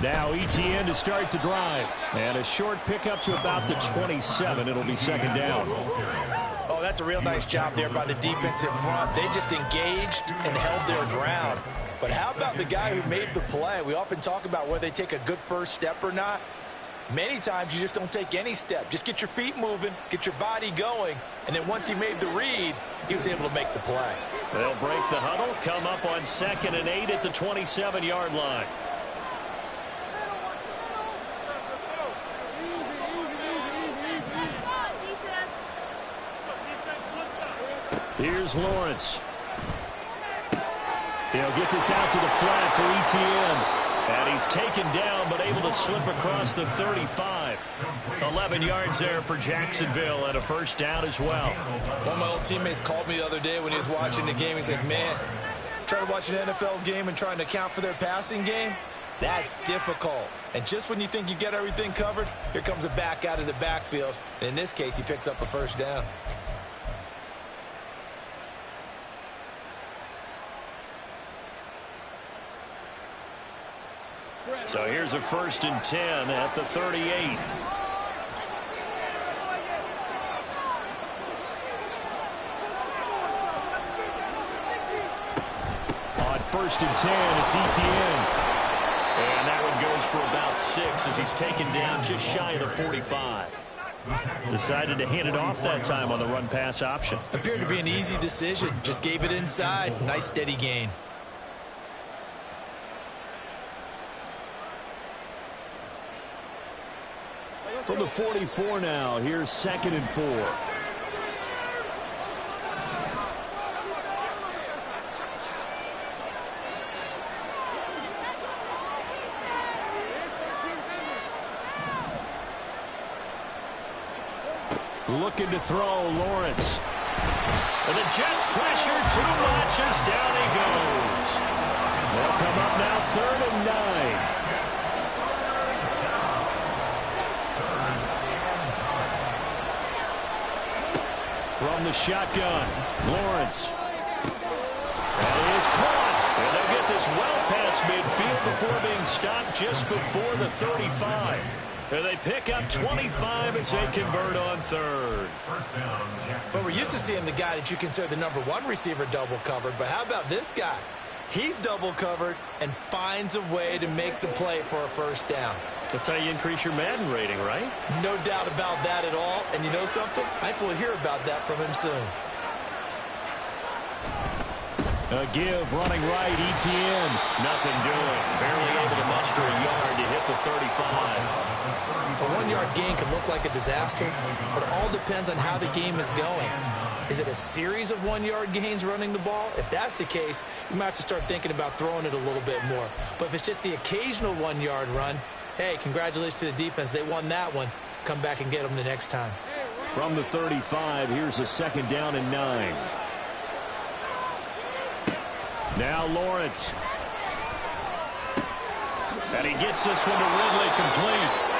Now ETN to start the drive. And a short pickup to about the 27. It'll be second down. Oh, that's a real nice job there by the defensive front. They just engaged and held their ground. But how about the guy who made the play? We often talk about whether they take a good first step or not. Many times you just don't take any step. Just get your feet moving, get your body going, and then once he made the read, he was able to make the play. They'll break the huddle, come up on 2nd and 8 at the 27-yard line. Here's Lawrence. He'll get this out to the flat for ETN. And he's taken down, but able to slip across the 35. 11 yards there for Jacksonville, and a first down as well. One of my old teammates called me the other day when he was watching the game. He's like, man, trying to watch an NFL game and trying to account for their passing game, that's difficult. And just when you think you get everything covered, here comes a back out of the backfield. And in this case, he picks up a first down. So here's a 1st and 10 at the 38. On 1st and 10, it's ETN. And that one goes for about 6 as he's taken down just shy of the 45. Decided to hand it off that time on the run-pass option. Appeared to be an easy decision. Just gave it inside. Nice steady gain. From the 44 now, here's 2nd and 4. Looking to throw, Lawrence. And the Jets pressure too much as down he goes. They'll come up now 3rd and 9. From the shotgun, Lawrence. That is caught. And they'll get this well past midfield before being stopped just before the 35. And they pick up 25 as they convert on 3rd. But we're used to seeing the guy that you consider the #1 receiver double covered. But how about this guy? He's double covered and finds a way to make the play for a first down. That's how you increase your Madden rating, right? No doubt about that at all. And you know something? I think we'll hear about that from him soon. A give running right, ETN. Nothing doing. Barely able to muster a yard to hit the 35. A 1-yard gain can look like a disaster, but it all depends on how the game is going. Is it a series of 1-yard gains running the ball? If that's the case, you might have to start thinking about throwing it a little bit more. But if it's just the occasional 1-yard run, hey, congratulations to the defense. They won that one. Come back and get them the next time. From the 35, here's a 2nd down and 9. Now Lawrence. And he gets this one to Ridley complete.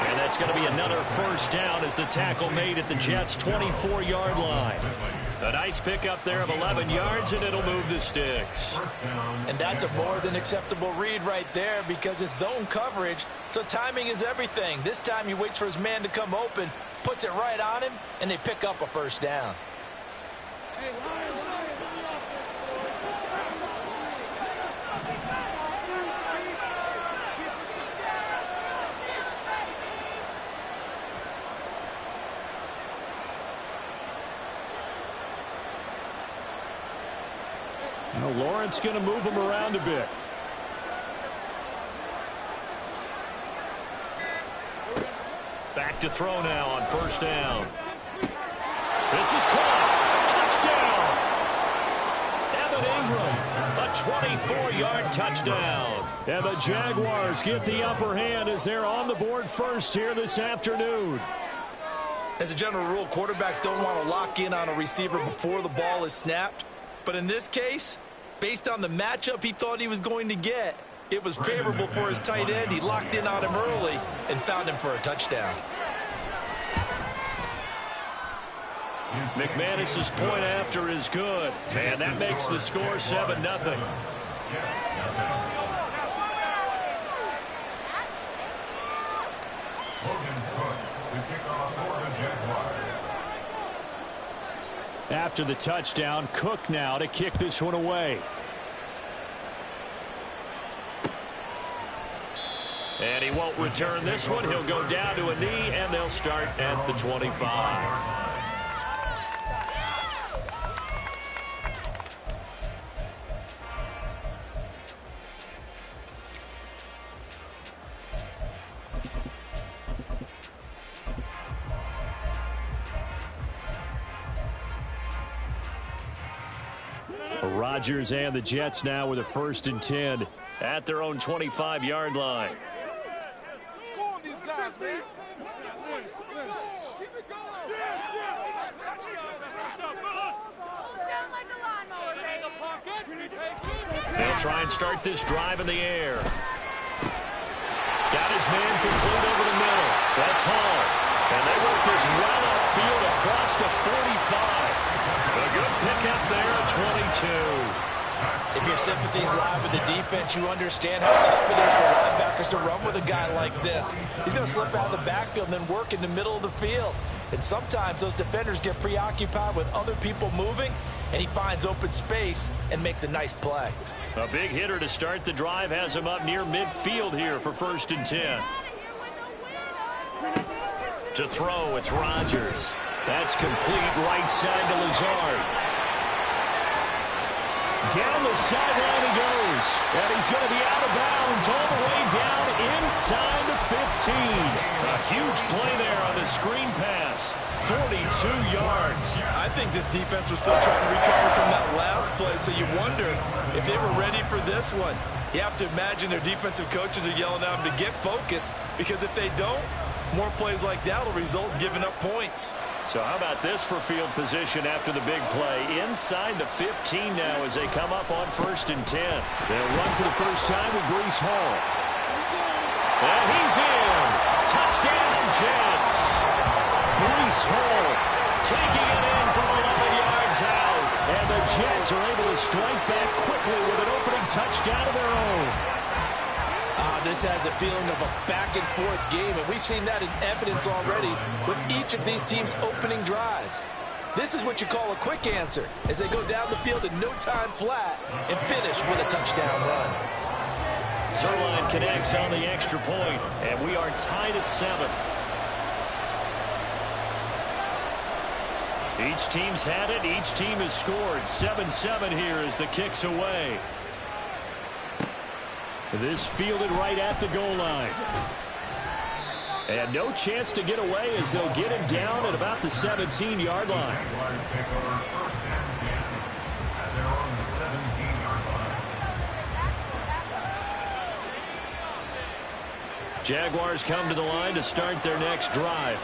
And that's going to be another first down as the tackle made at the Jets' 24-yard line. A nice pickup there of 11 yards, and it'll move the sticks. And that's a more than acceptable read right there because it's zone coverage, so timing is everything. This time he waits for his man to come open, puts it right on him, and they pick up a first down. Now Lawrence going to move him around a bit. Back to throw now on first down. This is caught. Touchdown. Evan Ingram, a 24-yard touchdown. And the Jaguars get the upper hand as they're on the board first here this afternoon. As a general rule, quarterbacks don't want to lock in on a receiver before the ball is snapped. But in this case, based on the matchup he thought he was going to get, It was favorable for his tight end. He locked in on him early and found him for a touchdown. McManus's point after is good. And that makes the score 7-0. After the touchdown, Cook now to kick this one away. And he won't return this one. He'll go down to a knee, and they'll start at the 25. Rodgers and the Jets now with a 1st and 10 at their own 25-yard line. Score these guys, man. They'll try and start this drive in the air. Got his man complete over the middle. That's Hall. And they work this well upfield across the 45. A good pickup there at 22. If your sympathies lie with the defense, you understand how tough it is for linebackers to run with a guy like this. He's going to slip out of the backfield and then work in the middle of the field. And sometimes those defenders get preoccupied with other people moving, and he finds open space and makes a nice play. A big hitter to start the drive has him up near midfield here for 1st and 10. To throw, it's Rodgers. That's complete right side to Lazard. Down the sideline he goes. And he's going to be out of bounds all the way down inside the 15. A huge play there on the screen pass. 42 yards. I think this defense was still trying to recover from that last play, so you wonder if they were ready for this one. You have to imagine their defensive coaches are yelling at them to get focused, because if they don't, more plays like that will result in giving up points. So how about this for field position after the big play? Inside the 15 now as they come up on 1st and 10. They'll run for the first time with Breece Hall. And he's in. Touchdown, Jets. Breece Hall taking it in from 11 yards out. And the Jets are able to strike back quickly with an opening touchdown of their own. This has a feeling of a back-and-forth game, and we've seen that in evidence already with each of these teams' opening drives. This is what you call a quick answer, as they go down the field in no time flat and finish with a touchdown run. Zerline connects on the extra point, and we are tied at 7. Each team's had it. Each team has scored. 7-7 here as the kick's away. This fielded right at the goal line. And no chance to get away as they'll get him down at about the 17-yard line. Jaguars come to the line to start their next drive.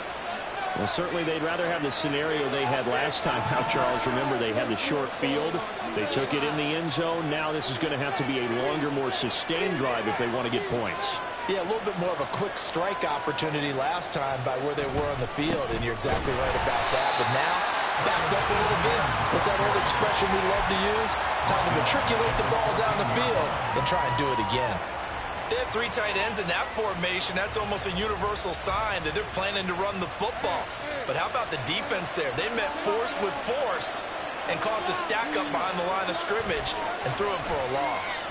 Well, certainly they'd rather have the scenario they had last time. How, Charles, remember they had the short field. They took it in the end zone. Now this is going to have to be a longer, more sustained drive if they want to get points. Yeah, a little bit more of a quick strike opportunity last time by where they were on the field, and you're exactly right about that. But now, backed up a little bit. What's that old expression we love to use? Time to matriculate the ball down the field and try and do it again. They have 3 tight ends in that formation. That's almost a universal sign that they're planning to run the football. But how about the defense there? They met force with force and caused a stack up behind the line of scrimmage and threw him for a loss.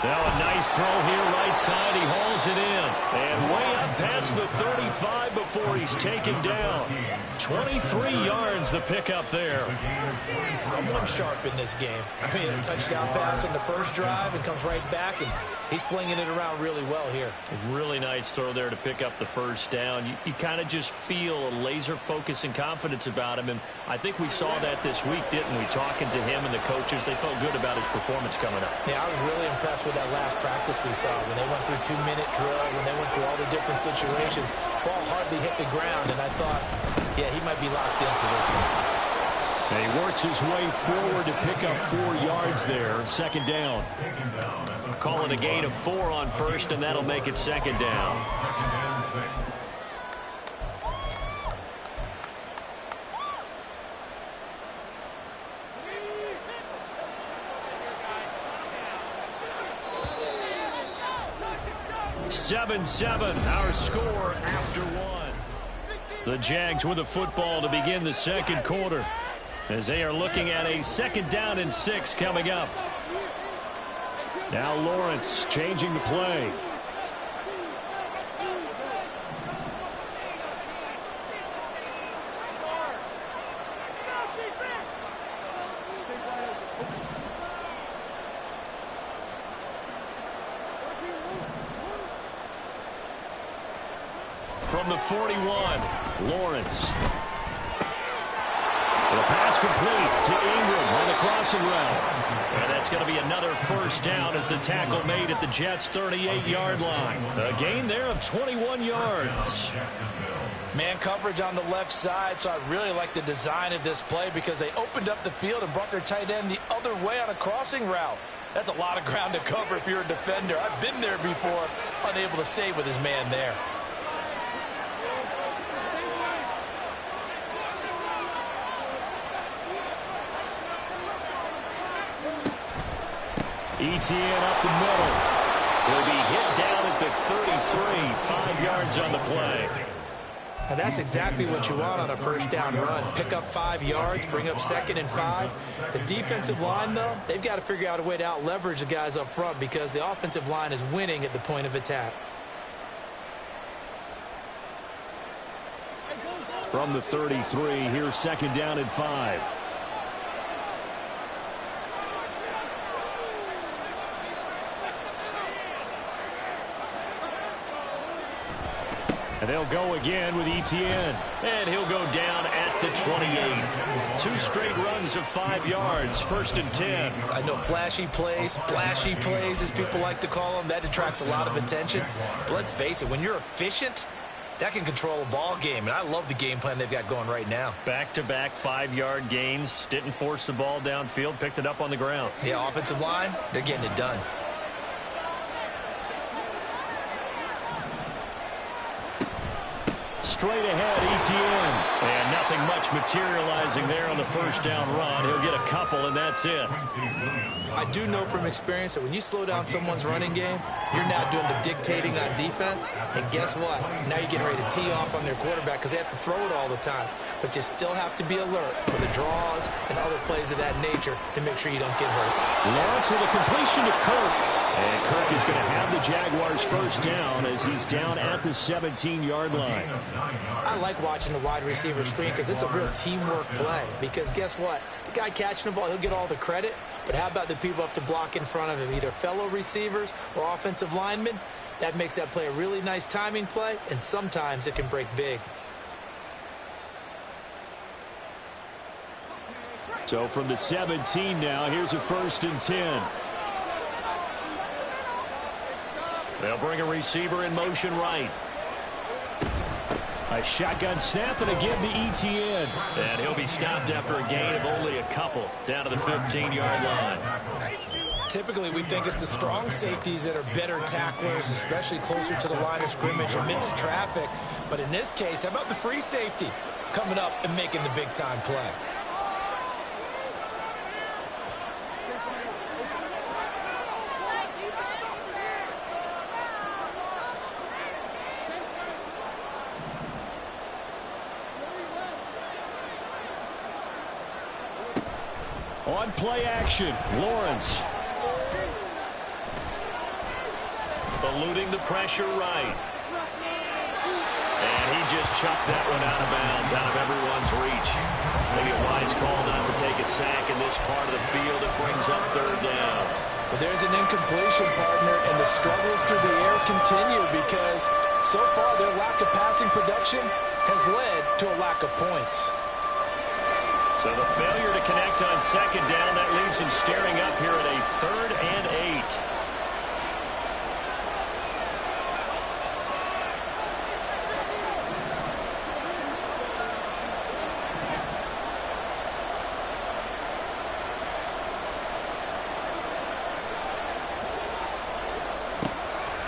Now a nice throw here right side. He hauls it in. And way up past the 35 before he's taken down. 23 yards the pickup there. Someone sharp in this game. I mean, a touchdown pass in the first drive and comes right back, and he's flinging it around really well here. A really nice throw there to pick up the first down. You kind of just feel a laser focus and confidence about him, and I think we saw that this week, didn't we? Talking to him and the coaches, they felt good about his performance coming up. Yeah, I was really impressed with that last practice we saw when they went through 2-minute drill, when they went through all the different situations. Ball hardly hit the ground, and I thought, yeah, he might be locked in for this one. And he works his way forward to pick up 4 yards there. Second down. Call it a gain of 4 on first, and that'll make it second down. Seven, our score after 1. The Jags with the football to begin the second quarter, as they are looking at a second down and 6 coming up. Now Lawrence changing the play. From the 41, Lawrence. The pass complete to Ingram on the crossing route. And that's going to be another first down as the tackle made at the Jets' 38-yard line. A gain there of 21 yards. Man coverage on the left side, so I really like the design of this play because they opened up the field and brought their tight end the other way on a crossing route. That's a lot of ground to cover if you're a defender. I've been there before, unable to stay with his man there. ETN up the middle. He'll be hit down at the 33, 5 yards on the play. And that's exactly what you want on a first down run. Pick up 5 yards, bring up 2nd and 5. The defensive line, though, they've got to figure out a way to out-leverage the guys up front because the offensive line is winning at the point of attack. From the 33, here's second down and 5. And they'll go again with ETN. And he'll go down at the 28. 2 straight runs of 5 yards. First and 10. I know flashy plays, splashy plays, as people like to call them, that attracts a lot of attention. But let's face it, when you're efficient, that can control a ball game. And I love the game plan they've got going right now. Back-to-back 5-yard gains. Didn't force the ball downfield. Picked it up on the ground. Yeah, offensive line, they're getting it done. Straight ahead, ETN. And nothing much materializing there on the first down run. He'll get a couple, and that's it. I do know from experience that when you slow down someone's running game, you're now doing the dictating on defense. And guess what? Now you're getting ready to tee off on their quarterback because they have to throw it all the time. But you still have to be alert for the draws and other plays of that nature to make sure you don't get hurt. Lawrence with a completion to Kirk. And Kirk is going to have the Jaguars first down as he's down at the 17-yard line. I like watching the wide receiver screen because it's a real teamwork play. Because guess what? The guy catching the ball, he'll get all the credit. But how about the people who have to block in front of him, either fellow receivers or offensive linemen? That makes that play a really nice timing play, and sometimes it can break big. So from the 17 now, here's a first and 10. They'll bring a receiver in motion right. A shotgun snap and again to ETN. And he'll be stopped after a gain of only a couple down to the 15-yard line. Typically, we think it's the strong safeties that are better tacklers, especially closer to the line of scrimmage amidst traffic. But in this case, how about the free safety coming up and making the big-time play? On play action, Lawrence. Eluding the pressure right. And he just chucked that one out of bounds, out of everyone's reach. Maybe a wise call not to take a sack in this part of the field. It brings up third down. But there's an incompletion, partner, and the struggles through the air continue because so far their lack of passing production has led to a lack of points. So the failure to connect on second down, that leaves him staring up here at a 3rd and 8.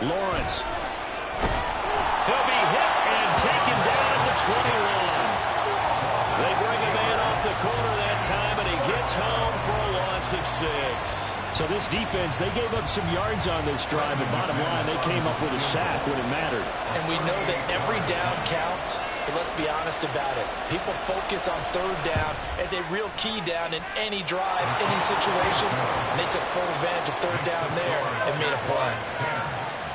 Lawrence. He'll be hit and taken down at the 21. They bring a man off the corner that time, and he gets home for a loss of 6. So this defense, they gave up some yards on this drive, but bottom line, they came up with a sack when it mattered. And we know that every down counts, but let's be honest about it. People focus on third down as a real key down in any drive, any situation. And they took full advantage of third down there and made a play.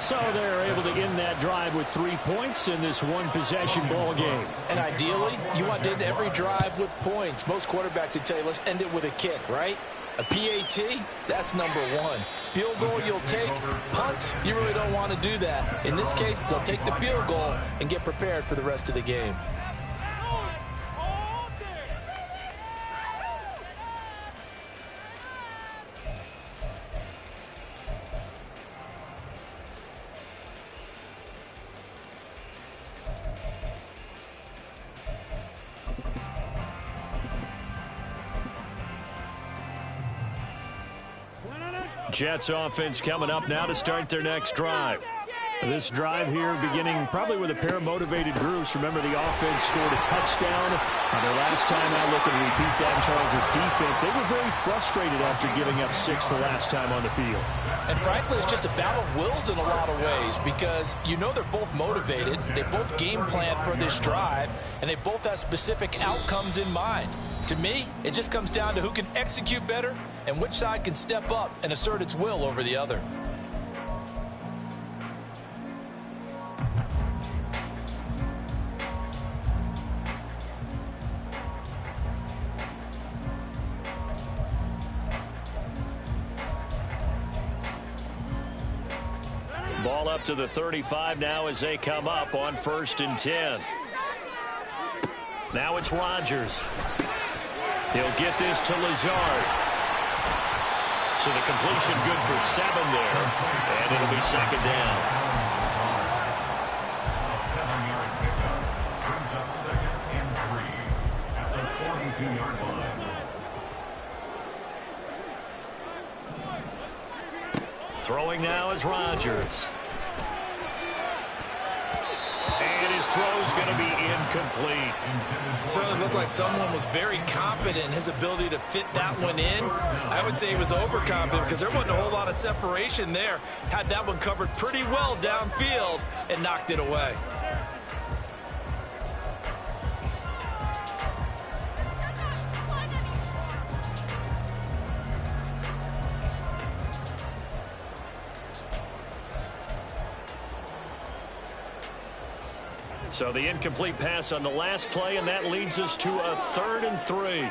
So they're able to end that drive with 3 points in this one-possession ball game. And ideally, you want to end every drive with points. Most quarterbacks would tell you, let's end it with a kick, right? A PAT, that's number 1. Field goal you'll take. Punts, you really don't want to do that. In this case, they'll take the field goal and get prepared for the rest of the game. Jets offense coming up now to start their next drive. This drive here beginning probably with a pair of motivated groups. Remember, the offense scored a touchdown on their last time out. Looking to repeat that in Charles' defense. They were very frustrated after giving up 6 the last time on the field. And frankly, it's just a battle of wills in a lot of ways because you know they're both motivated. They both game plan for this drive, and they both have specific outcomes in mind. To me, it just comes down to who can execute better and which side can step up and assert its will over the other. Ball up to the 35 now as they come up on 1st and 10. Now it's Rodgers. He'll get this to Lazard. So the completion good for 7 there. And it'll be 2nd down. A 7-yard pickup brings up 2nd and 3 at the 42-yard line. Throwing now is Rodgers. And his throw's going to be incomplete. Certainly looked like someone was very confident in his ability to fit that one in. I would say he was overconfident because there wasn't a whole lot of separation there. Had that one covered pretty well downfield and knocked it away. So the incomplete pass on the last play, and that leads us to a 3rd and 3.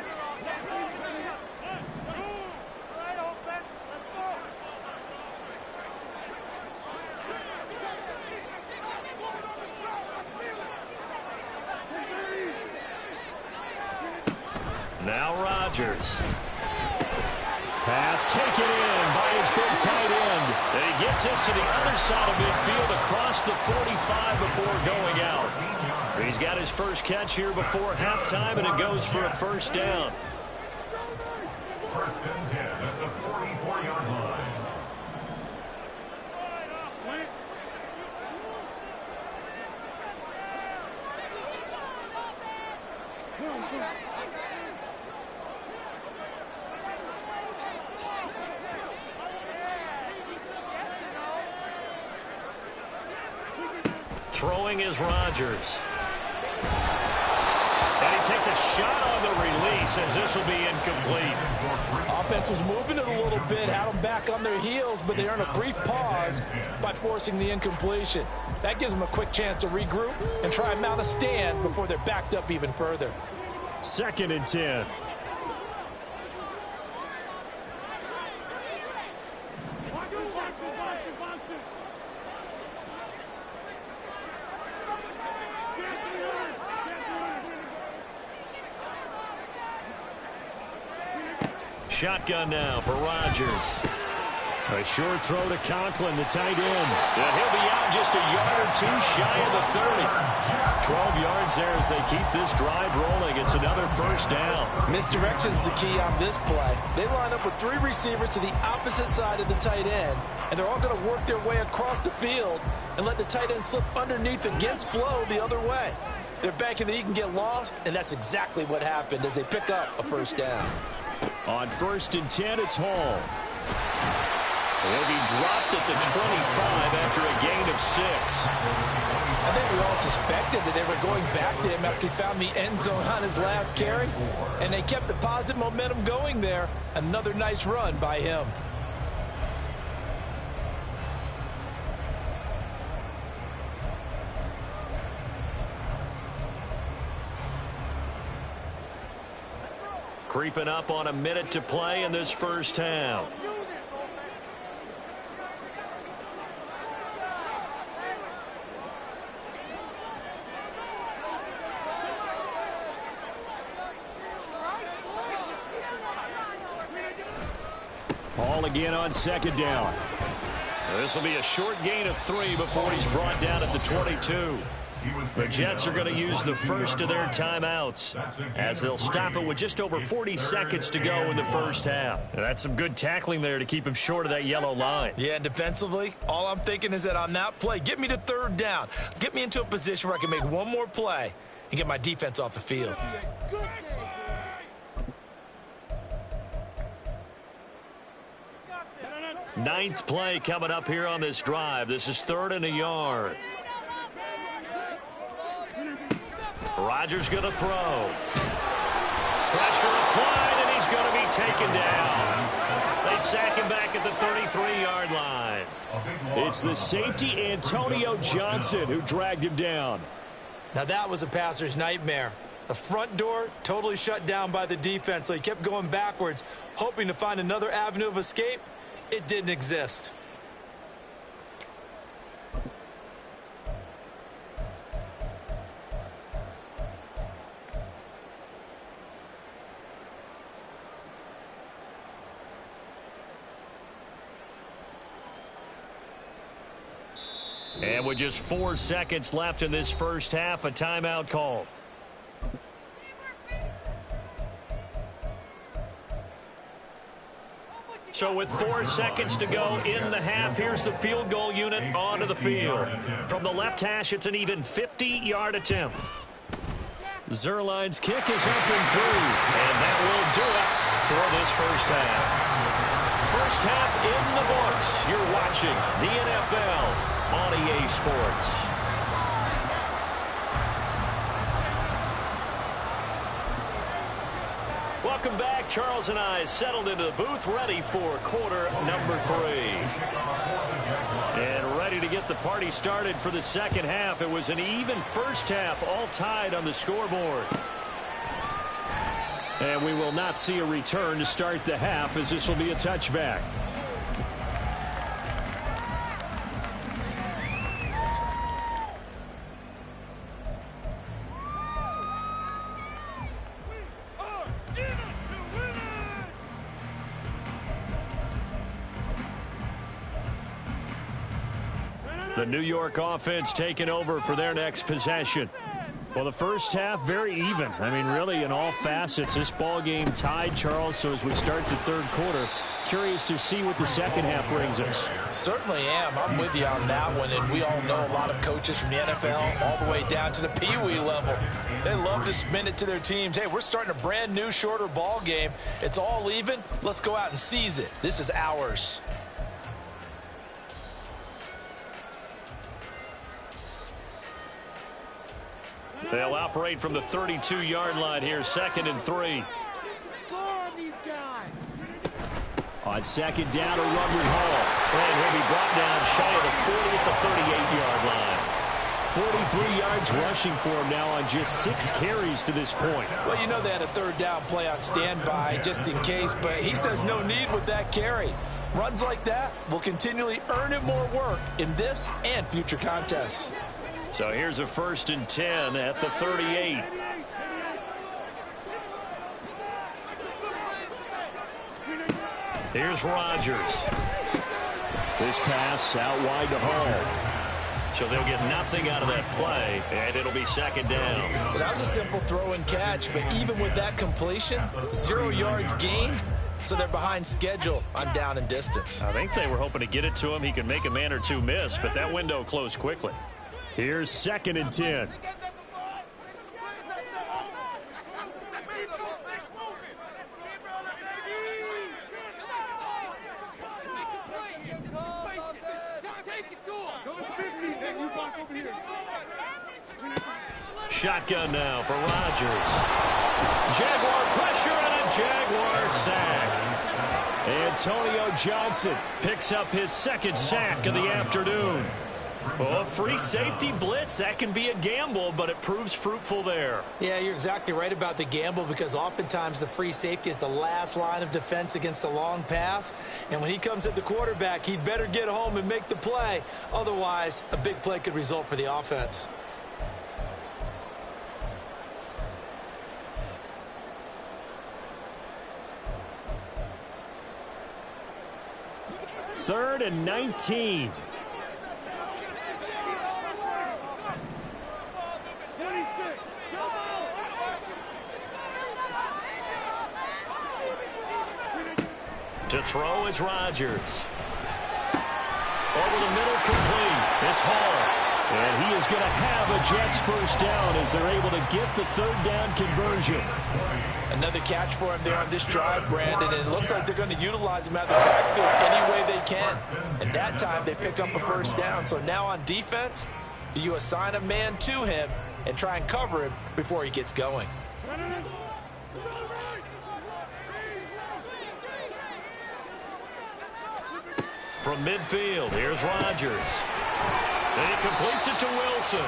Now Rodgers. Pass taken in by his big tight end. And he gets us to the other side of midfield across the 45 before going out. He's got his first catch here before halftime, and it goes for a 1st down. 1st and 10 at the 44-yard line. Throwing is Rodgers. And he takes a shot on the release as this will be incomplete. Offense was moving it a little bit, had them back on their heels, but they earned a brief pause by forcing the incompletion. That gives them a quick chance to regroup and try and mount a stand before they're backed up even further. 2nd and 10. Shotgun now for Rodgers. A short throw to Conklin, the tight end. And he'll be out just a yard or too shy of the 30. 12 yards there as they keep this drive rolling. It's another first down. Misdirection's the key on this play. They line up with 3 receivers to the opposite side of the tight end, and they're all going to work their way across the field and let the tight end slip underneath against flow the other way. They're banking that he can get lost, and that's exactly what happened as they pick up a first down. On 1st and 10, it's Hall. He'll be dropped at the 25 after a gain of 6. I think we all suspected that they were going back to him after he found the end zone on his last carry, and they kept the positive momentum going there. Another nice run by him. Creeping up on a minute to play in this first half. Hall again on 2nd down. This will be a short gain of 3 before he's brought down at the 22. The Jets are going to use the first of their timeouts as they'll stop it with just over 40 seconds to go in the first half. And that's some good tackling there to keep him short of that yellow line. Yeah, and defensively, all I'm thinking is that on that play, get me to 3rd down. Get me into a position where I can make one more play and get my defense off the field. Ninth play coming up here on this drive. This is 3rd and a yard. Rodgers going to throw. Pressure applied, and he's going to be taken down. They sack him back at the 33-yard line. It's the safety Antonio Johnson who dragged him down. Now that was a passer's nightmare. The front door totally shut down by the defense, so he kept going backwards, hoping to find another avenue of escape. It didn't exist. And with just 4 seconds left in this first half, a timeout called. So with 4 seconds to go in the half, here's the field goal unit onto the field. From the left hash, it's an even 50-yard attempt. Zerline's kick is up and through, and that will do it for this first half. First half in the books. You're watching the NFL on EA Sports. Welcome back. Charles and I settled into the booth, ready for quarter number 3. And ready to get the party started for the second half. It was an even first half, all tied on the scoreboard. And we will not see a return to start the half, as this will be a touchback. The New York offense taking over for their next possession. Well, the first half, very even. I mean, really, in all facets, this ball game tied, Charles. So as we start the third quarter, curious to see what the second half brings us. Certainly am. I'm with you on that one. And we all know a lot of coaches from the NFL all the way down to the Pee-wee level. They love to spin it to their teams. Hey, we're starting a brand new, shorter ball game. It's all even. Let's go out and seize it. This is ours. They'll operate from the 32-yard line here, 2nd and 3. Score on these guys. On second down, a run with Hall. And he'll be brought down shy of the 40 at the 38-yard line. 43 yards rushing for him now on just 6 carries to this point. Well, you know they had a third down play on standby just in case, but he says no need with that carry. Runs like that will continually earn him more work in this and future contests. So here's a 1st and 10 at the 38. Here's Rodgers. This pass out wide to Hall. So they'll get nothing out of that play, and it'll be second down. Well, that was a simple throw and catch, but even with that completion, 0 yards gained, so they're behind schedule on down and distance. I think they were hoping to get it to him. He could make a man or two miss, but that window closed quickly. Here's 2nd and 10. Shotgun now for Rodgers. Jaguar pressure and a Jaguar sack. Antonio Johnson picks up his 2nd sack of the afternoon. Well, free safety blitz, that can be a gamble, but it proves fruitful there. Yeah, you're exactly right about the gamble because oftentimes the free safety is the last line of defense against a long pass. And when he comes at the quarterback, he'd better get home and make the play. Otherwise, a big play could result for the offense. Third and 19. To throw is Rodgers. Over the middle, complete. It's Hall. And he is going to have a Jets first down as they're able to get the 3rd down conversion. Another catch for him there on this drive, Brandon, and it looks like they're going to utilize him out of the backfield any way they can. And that time they pick up a first down. So now on defense, do you assign a man to him and try and cover him before he gets going? From midfield, here's Rodgers. And he completes it to Wilson.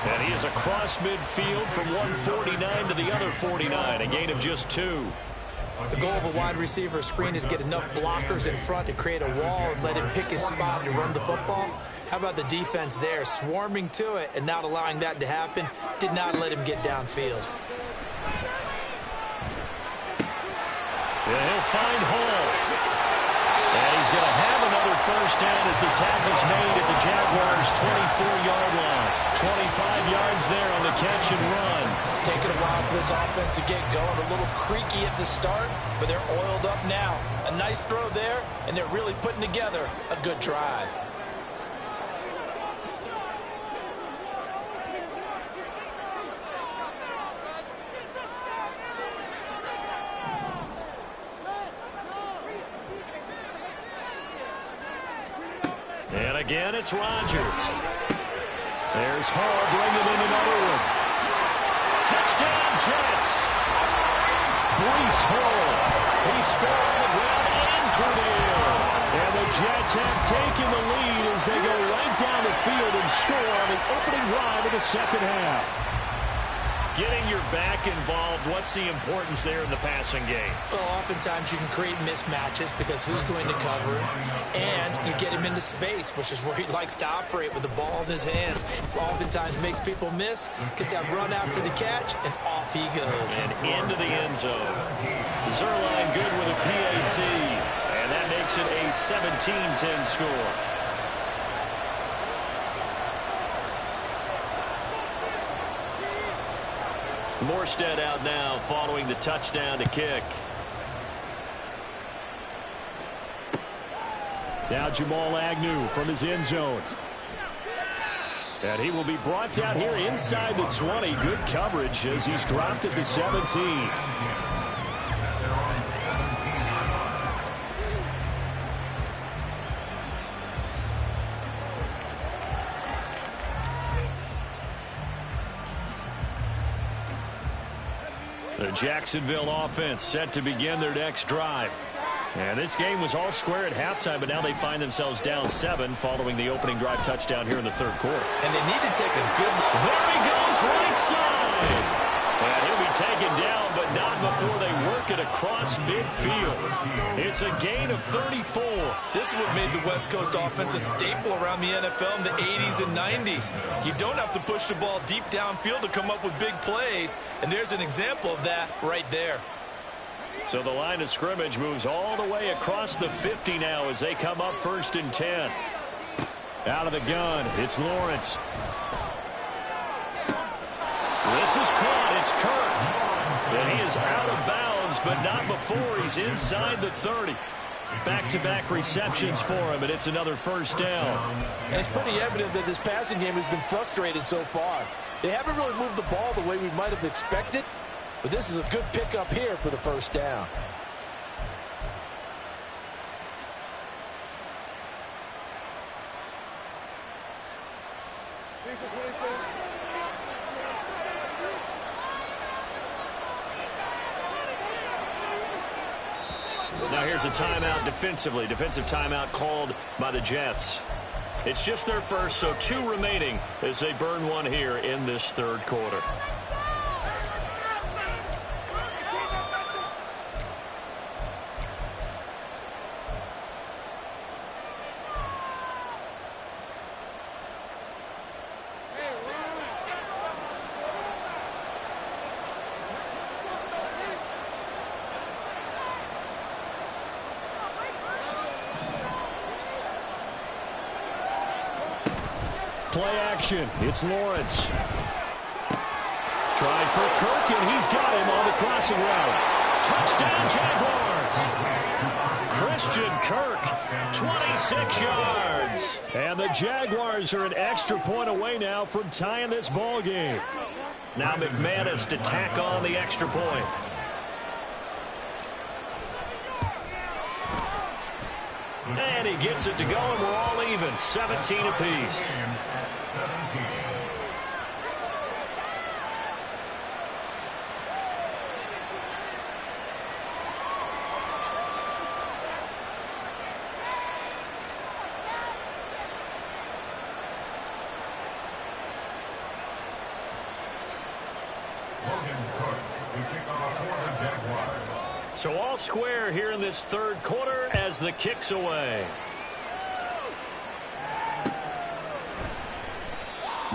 And he is across midfield from 149 to the other 49, a gain of just 2. The goal of a wide receiver screen is get enough blockers in front to create a wall and let him pick his spot to run the football. How about the defense there, swarming to it and not allowing that to happen? Did not let him get downfield. And he'll find Hall. And he's going to have another first down as the tackle's made at the Jaguars' 24-yard line. 25 yards there on the catch and run. It's taken a while for this offense to get going. A little creaky at the start, but they're oiled up now. A nice throw there, and they're really putting together a good drive. And again, it's Rodgers. There's Hall bringing in another one. Touchdown, Jets. Breece Hall. He scored on the ground and through the air. And the Jets have taken the lead as they go right down the field and score on the opening drive of the 2nd half. Getting your back involved, what's the importance there in the passing game? Well, oftentimes you can create mismatches because who's going to cover him, and you get him into space, which is where he likes to operate with the ball in his hands. Oftentimes makes people miss because that run after the catch, and off he goes. And into the end zone. Zerline good with a PAT, and that makes it a 17-10 score. Morstead out now following the touchdown to kick. Now Jamal Agnew from his end zone. And he will be brought down here inside the 20. Good coverage as he's dropped at the 17. The Jacksonville offense set to begin their next drive. And this game was all square at halftime, but now they find themselves down 7 following the opening drive touchdown here in the 3rd quarter. And they need to take a good... There he goes, right side. And he'll be taken down, but not before they work it across midfield. It's a gain of 34. This is what made the West Coast offense a staple around the NFL in the 80s and 90s. You don't have to push the ball deep downfield to come up with big plays, and there's an example of that right there. So the line of scrimmage moves all the way across the 50 now as they come up 1st and 10. Out of the gun, it's Lawrence. This is caught. It's Kirk. And he is out of bounds, but not before he's inside the 30. Back-to-back receptions for him, and it's another first down. And it's pretty evident that this passing game has been frustrated so far. They haven't really moved the ball the way we might have expected, but this is a good pickup here for the first down. Now here's a timeout defensively. Defensive timeout called by the Jets. It's just their first, so 2 remaining as they burn one here in this third quarter. Play action. It's Lawrence. Try for Kirk, and he's got him on the crossing route. Touchdown, Jaguars. Christian Kirk, 26 yards. And the Jaguars are an extra point away now from tying this ball game. Now McManus to tack on the extra point. And he gets it to go, and we're all even, 17 apiece. So all square here in this third quarter as the kick's away.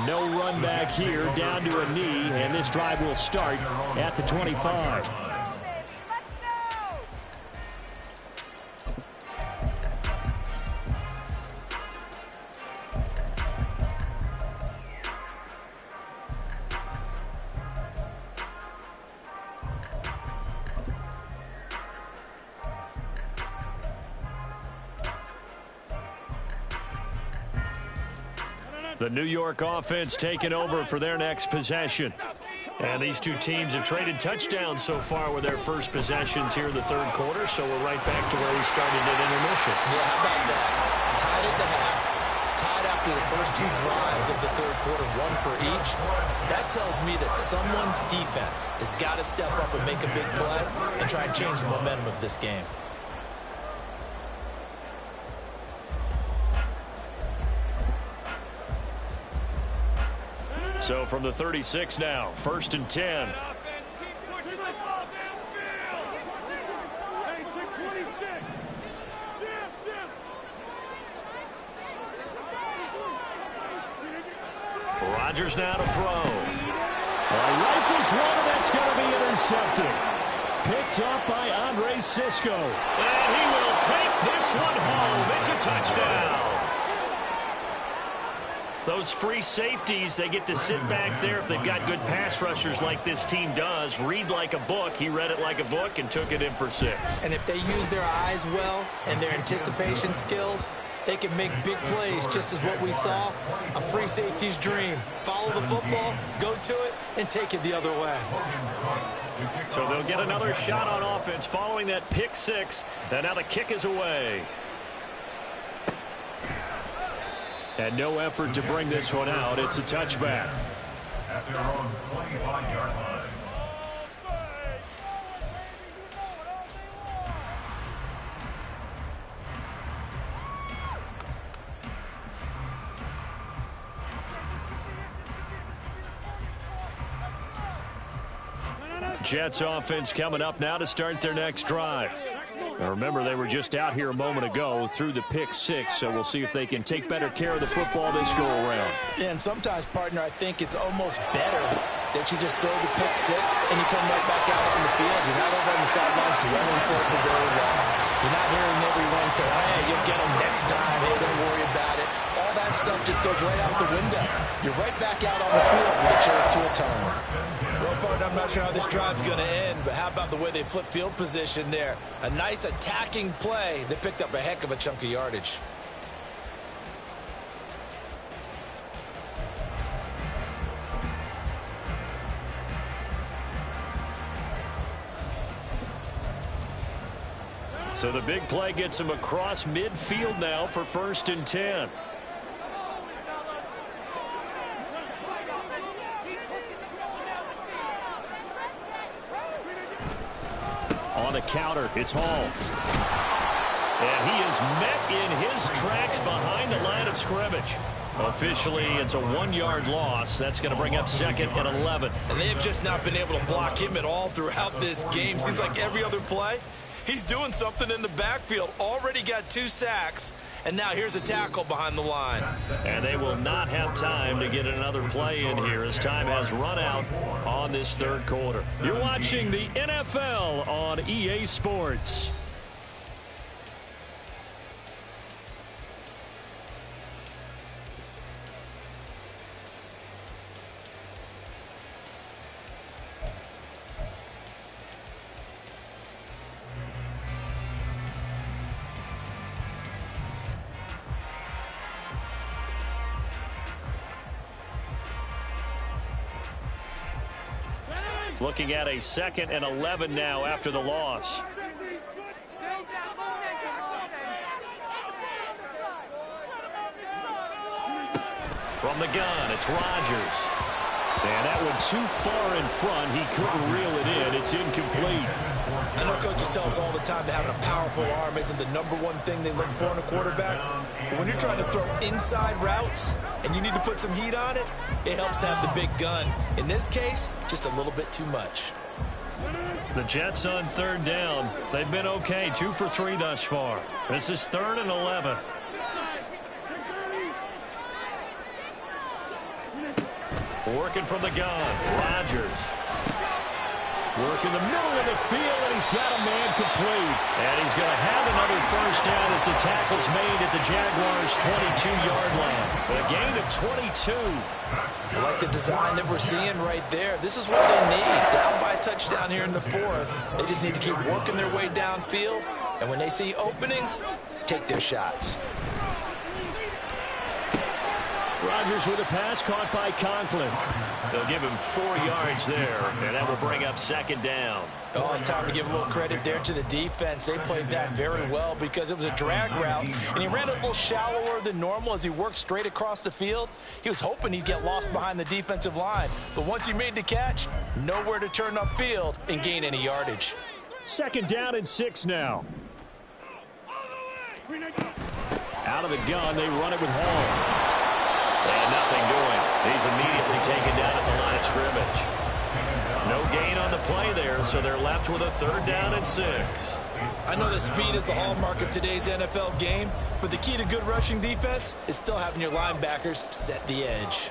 No run back here, down to a knee, and this drive will start at the 25. The New York offense taking over for their next possession. And these two teams have traded touchdowns so far with their first possessions here in the third quarter, so we're right back to where we started at intermission. Yeah, how about that? Tied at the half, tied after the first 2 drives of the third quarter, 1 for each. That tells me that someone's defense has got to step up and make a big play and try and change the momentum of this game. So from the 36 now, 1st and 10. Rodgers now to throw. Rifles one, and that's going to be intercepted. Picked up by Andre Sisco. And he will take this one home. It's a touchdown. Those free safeties, they get to sit back there if they've got good pass rushers like this team does. Read like a book. He read it like a book and took it in for 6. And if they use their eyes well and their anticipation skills, they can make big plays, just as what we saw. A free safety's dream. Follow the football, go to it, and take it the other way. So they'll get another shot on offense following that pick 6. And now the kick is away. And no effort to bring this one out. It's a touchback. At their own 25-yard line. Jets offense coming up now to start their next drive. Now remember, they were just out here a moment ago through the pick 6, so we'll see if they can take better care of the football this go-around. Yeah, and sometimes, partner, I think it's almost better that you just throw the pick 6 and you come right back out on the field. You're not over on the sidelines dwelling for it for very long. You're not hearing everyone say, hey, you'll get them next time. Hey, don't worry about it. All all that stuff just goes right out the window. You're right back out on the field with a chance to atone. Well, partner, I'm not sure how this drive's going to end, but how about the way they flip field position there? A nice attacking play that picked up a heck of a chunk of yardage. So the big play gets him across midfield now for 1st and 10. On the counter, it's Hall. And he is met in his tracks behind the line of scrimmage. Officially, it's a 1-yard loss. That's going to bring up 2nd and 11. And they've just not been able to block him at all throughout this game. Seems like every other play, he's doing something in the backfield. Already got 2 sacks, and now here's a tackle behind the line. And they will not have time to get another play in here as time has run out on this 3rd quarter. You're watching the NFL on EA Sports. Looking at a 2nd and 11 now after the loss. From the gun, it's Rodgers. And that one too far in front. He couldn't reel it in. It's incomplete. I know coaches tell us all the time that having a powerful arm isn't the #1 thing they look for in a quarterback. But when you're trying to throw inside routes and you need to put some heat on it, it helps have the big gun. In this case, just a little bit too much. The Jets on 3rd down. They've been okay, 2 for 3 thus far. This is 3rd and 11. Working from the gun, Rodgers. Work in the middle of the field, and he's got a man complete. And he's going to have another 1st down as the tackle's made at the Jaguars' 22-yard line. A gain of 22. I like the design that we're seeing right there. This is what they need. Down by a touchdown here in the 4th. They just need to keep working their way downfield. And when they see openings, take their shots. Rodgers with a pass caught by Conklin. They'll give him 4 yards there, and that will bring up 2nd down. Oh, it's time to give a little credit there to the defense. They played that very well because it was a drag route, and he ran a little shallower than normal as he worked straight across the field. He was hoping he'd get lost behind the defensive line, but once he made the catch, nowhere to turn upfield and gain any yardage. 2nd down and 6 now. Out of the gun, they run it with Hall. And nothing doing. He's immediately taken down at the line of scrimmage. No gain on the play there, so they're left with a 3rd down and 6. I know that speed is the hallmark of today's NFL game, but the key to good rushing defense is still having your linebackers set the edge.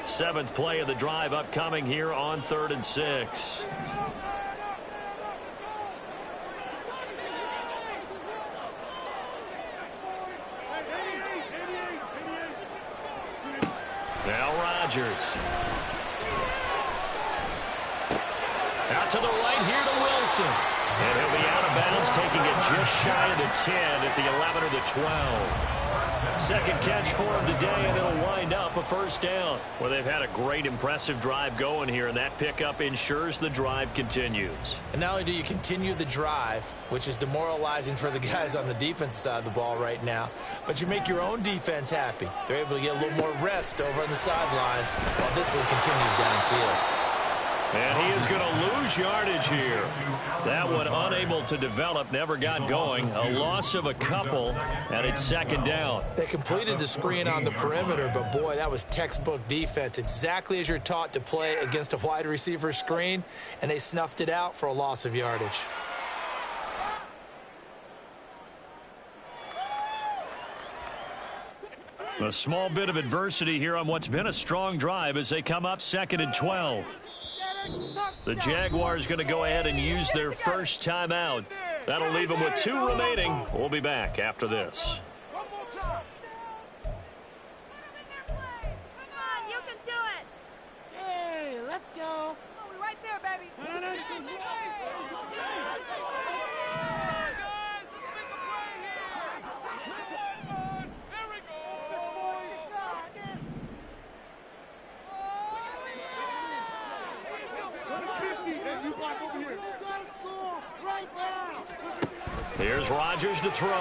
Seventh play of the drive upcoming here on 3rd and 6. Now Rodgers. Out to the right here to Wilson. And he'll be out of bounds, taking it just shy of the 10 at the 11 or the 12. 2nd catch for him today, and it'll wind up a 1st down. Well, they've had a great, impressive drive going here, and that pickup ensures the drive continues. And not only do you continue the drive, which is demoralizing for the guys on the defensive side of the ball right now, but you make your own defense happy. They're able to get a little more rest over on the sidelines while this one continues downfield. And he is going to lose yardage here. That one unable to develop, never got going. A loss of a couple, and it's 2nd down. They completed the screen on the perimeter, but boy, that was textbook defense. Exactly as you're taught to play against a wide receiver screen, and they snuffed it out for a loss of yardage. A small bit of adversity here on what's been a strong drive as they come up 2nd and 12. The Jaguars going to go ahead and use their first timeout. That'll leave them with 2 remaining. We'll be back after this. One more time. Come on, you can do it. Hey, let's go. Oh, we're right there, baby. Here's Rodgers to throw. And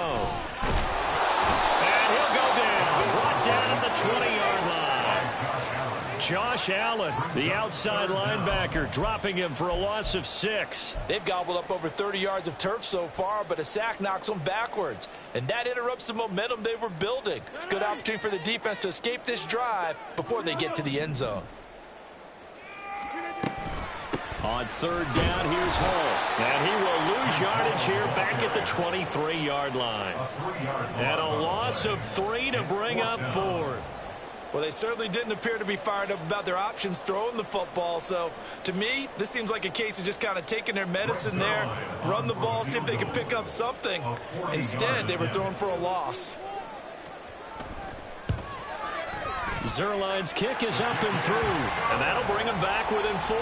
he'll go down. Brought down at the 20-yard line. Josh Allen, the outside linebacker, dropping him for a loss of 6. They've gobbled up over 30 yards of turf so far, but a sack knocks them backwards. And that interrupts the momentum they were building. Good opportunity for the defense to escape this drive before they get to the end zone. On 3rd down, here's Hall. And he will lose yardage here back at the 23-yard line. And a loss of 3 to bring up 4th. Well, they certainly didn't appear to be fired up about their options throwing the football. So, to me, this seems like a case of just kind of taking their medicine there, run the ball, see if they can pick up something. Instead, they were throwing for a loss. Zerline's kick is up and through, and that'll bring him back within 4.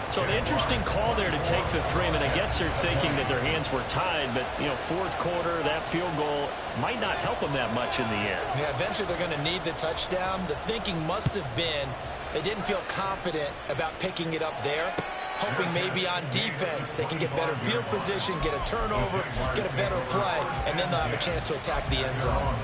So an interesting call there to take the 3. I mean, I guess they're thinking that their hands were tied, but, you know, 4th quarter, that field goal might not help them that much in the end. Yeah, eventually they're going to need the touchdown. The thinking must have been they didn't feel confident about picking it up there, hoping maybe on defense they can get better field position, get a turnover, get a better play, and then they'll have a chance to attack the end zone.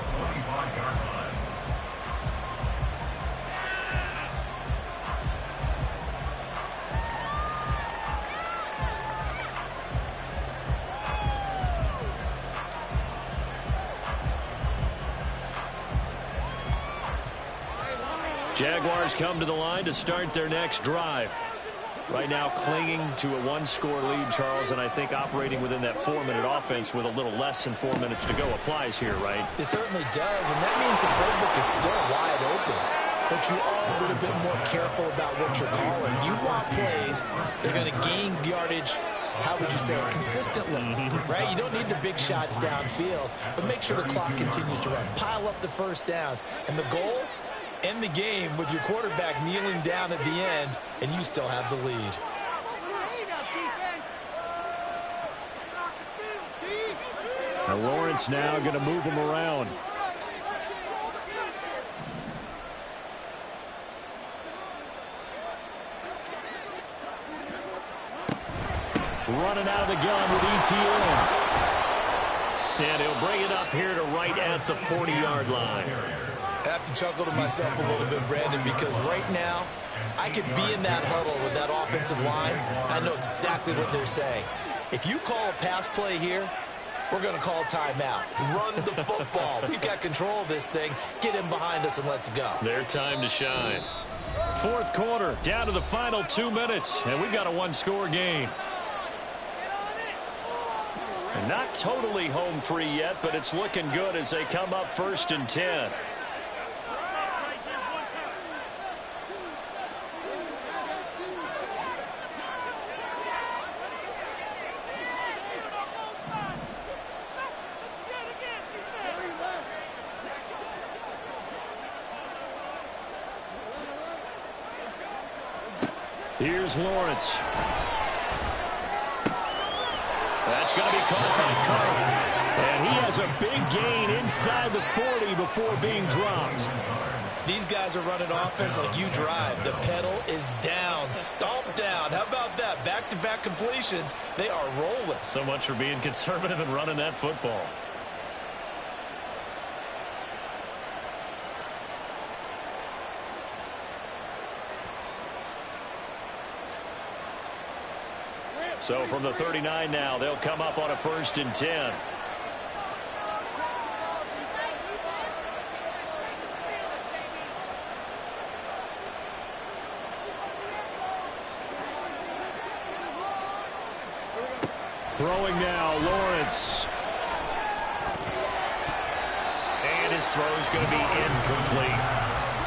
Jaguars come to the line to start their next drive. Right now clinging to a 1-score lead, Charles, and I think operating within that 4-minute offense with a little less than 4 minutes to go applies here, right? It certainly does, and that means the playbook is still wide open. But you are a little bit more careful about what you're calling. You want plays that are going to gain yardage, how would you say it, consistently, right? You don't need the big shots downfield, but make sure the clock continues to run. Pile up the first downs, and the goal, end the game with your quarterback kneeling down at the end, and you still have the lead. Now Lawrence now going to move him around. Running out of the gun with ETN. And he'll bring it up here to right at the 40-yard line. I have to chuckle to myself a little bit, Brandon, because right now I could be in that huddle with that offensive line. I know exactly what they're saying. If you call a pass play here, we're going to call timeout. Run the football. We've got control of this thing. Get him behind us and let's go. Their time to shine. 4th quarter, down to the final 2 minutes, and we've got a 1-score game. And not totally home free yet, but it's looking good as they come up 1st and 10. Here's Lawrence. That's going to be caught by Carter. And he has a big gain inside the 40 before being dropped. These guys are running offense like you drive. The pedal is down, stomped down. How about that? Back-to-back completions. They are rolling. So much for being conservative and running that football. So from the 39 now, they'll come up on a 1st and 10. Throwing now, Lawrence. And his throw is going to be incomplete.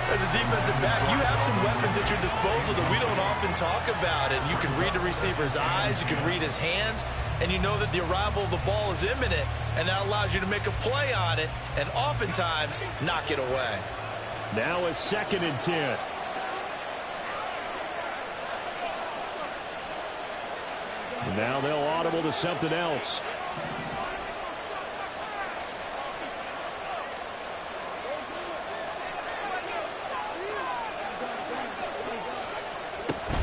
As a defensive back, you have some weapons at your disposal that we don't often talk about. And you can read the receiver's eyes, you can read his hands, and you know that the arrival of the ball is imminent, and that allows you to make a play on it and oftentimes knock it away. Now a 2nd and 10. And now they'll audible to something else.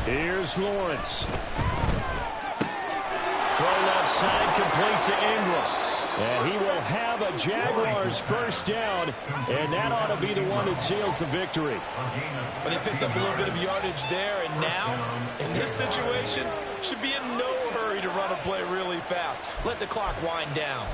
Here's Lawrence. Throw left side, complete to Ingram. And he will have a Jaguars first down, and that ought to be the one that seals the victory. But they picked up a little bit of yardage there, and now, in this situation, should be in no hurry to run a play really fast. Let the clock wind down.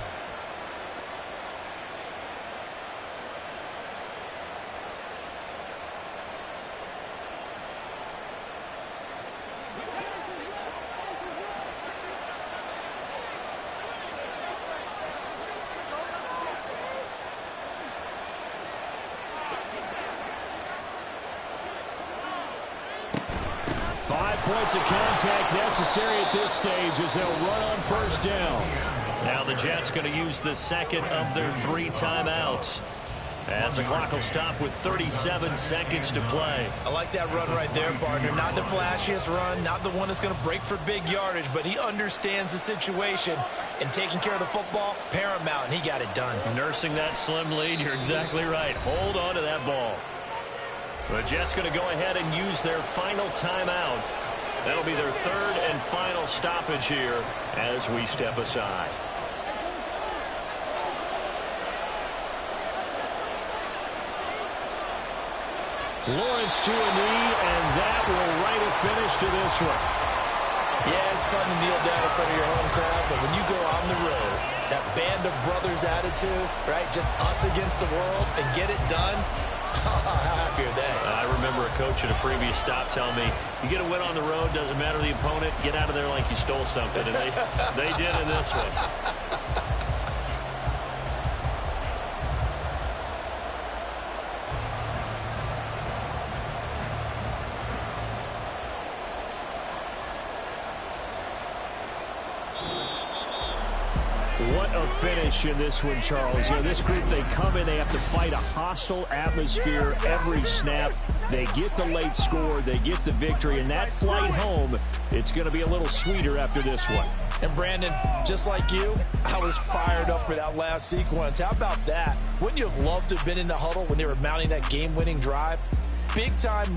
Points of contact necessary at this stage as they'll run on first down. Now the Jets going to use the 2nd of their 3 timeouts. As the clock will stop with 37 seconds to play. I like that run right there, partner. Not the flashiest run, not the one that's going to break for big yardage, but he understands the situation, and taking care of the football, paramount, and he got it done. Nursing that slim lead, you're exactly right. Hold on to that ball. The Jets going to go ahead and use their final timeout. That'll be their 3rd and final stoppage here as we step aside. Lawrence to a knee, and that will write a finish to this one. Yeah, it's fun to kneel down in front of your home crowd, but when you go on the road, that band of brothers attitude, right, just us against the world, and get it done, how happy are they? I remember a coach at a previous stop telling me, you get a win on the road, doesn't matter the opponent, get out of there like you stole something. And they did in this one. What a finish in this one, Charles. You know, this group, they come in, they have to fight a hostile atmosphere every snap. They get the late score, they get the victory, and that flight home, it's going to be a little sweeter after this one. And Brandon, just like you, I was fired up for that last sequence. How about that? Wouldn't you have loved to have been in the huddle when they were mounting that game-winning drive? Big time.